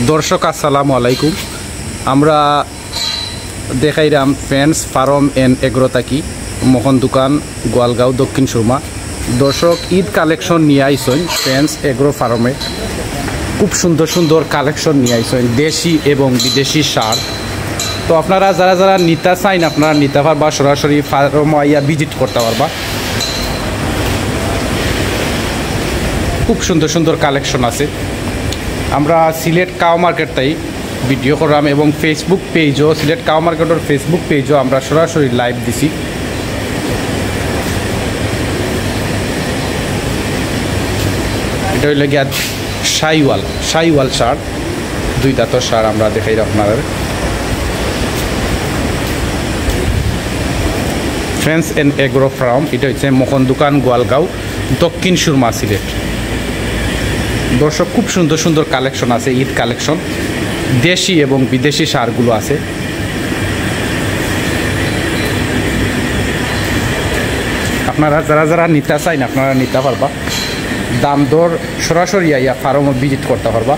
দর্শক আসসালামু আলাইকুম। আমরা দেখাইলাম ফ্রেন্ডস ফার্ম এন্ড এগ্রো থাকি মোহন দোকান গোয়ালগাঁও দক্ষিণ সুরমা। দর্শক ঈদ কালেকশন নিয়ে আইসেন ফ্রেন্ডস এগ্রো ফার্মে, খুব সুন্দর সুন্দর কালেকশন নিয়ে আইসেন দেশি এবং বিদেশি সার। তো আপনারা যারা যারা নিতে চাইন আপনারা নিতে পারবা, সরাসরি ফার্ম আইয়া ভিজিট করতে পারবা। খুব সুন্দর সুন্দর কালেকশন আছে। আমরা সিলেট কাও মার্কেট তাই ভিডিও করলাম এবং ফেসবুক পেজও সিলেট কাও মার্কেটের ফেসবুক পেজও আমরা সরাসরি লাইভ দিছি। এটা হইলে গিয়া শাইওয়াল সার, দুই দাঁতর সার আমরা দেখাই আপনারা। ফ্রেন্ডস এন্ড এগ্রো ফার্ম, এটা হচ্ছে মোহন দোকান গোয়ালগাঁও দক্ষিণ সুরমা সিলেট। দর্শক খুব সুন্দর সুন্দর কালেকশন আছে, ঈদ কালেকশন দেশি এবং বিদেশি সারগুলো আছে। আপনারা যারা যারা নিতে চাইন আপনারা নিতে পারবা, দাম দর সরাসরি আইয়া ফার্মও ভিজিট করতে পারবা।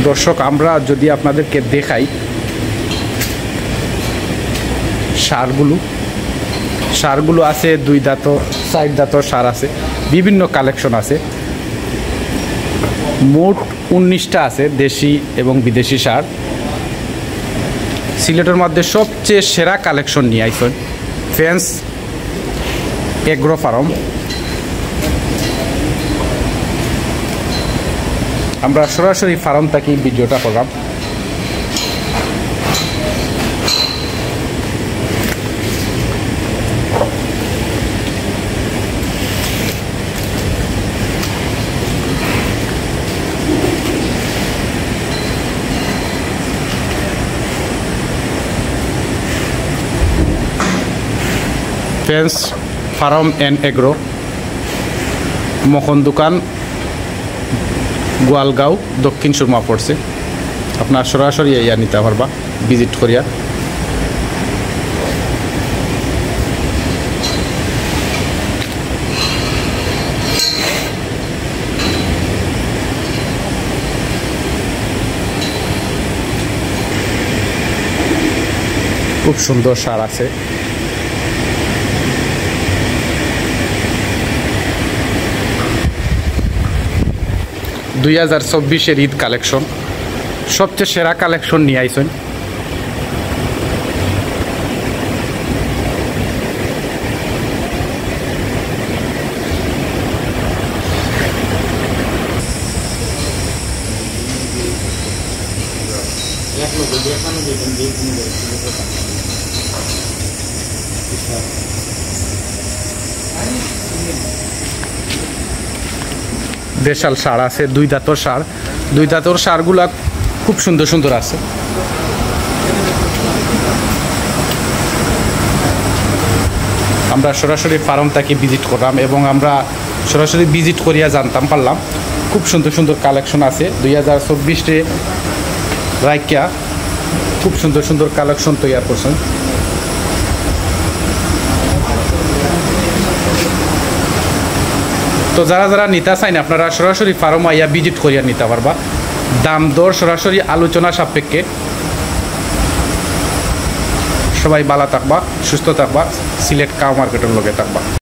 দর্শক আমরা যদি আপনাদেরকে দেখাই সারগুলো আছে, দুই দাঁতর চার দাঁতর সার আছে, বিভিন্ন কালেকশন আছে। মোট 19টা আছে দেশি এবং বিদেশি সার। সিলেটের মধ্যে সবচেয়ে সেরা কালেকশন নিয়ে আইসেন ফ্রেন্ডস এগ্রো ফার্ম। আমরা সরাসরি ফার্ম থেকে ভিডিওটা করলাম। ফ্রেন্ডস ফার্ম এন্ড এগ্রো মোহন দোকান গোয়ালগাঁও দক্ষিণ সুরমা পড়ছে। আপনার সরাসরি ইয়া নিতে পারবা ভিজিট করিয়া। খুব সুন্দর সার আছে। দুই 2024-এর ঈদ কালেকশন, সবচেয়ে সেরা কালেকশন নিয়ে আইসেন। দেশাল সার আছে, দুই দাঁতর সারগুলা খুব সুন্দর সুন্দর আছে। আমরা সরাসরি ফার্ম থেকে ভিজিট করলাম এবং আমরা সরাসরি ভিজিট করিয়া জানতাম পারলাম খুব সুন্দর সুন্দর কালেকশন আছে। 2024-এ রাইকিয়া খুব সুন্দর সুন্দর কালেকশন তৈরি করছেন। তো যারা যারা নিতে চাইন আপনারা সরাসরি ফার্ম আইয়া ভিজিট করিয়া নিতে পারবা। দাম দর সরাসরি আলোচনা সাপেক্ষে। সবাই ভালো থাকবা, সুস্থ থাকবা, সিলেট কাও মার্কেটের লগে থাকবা।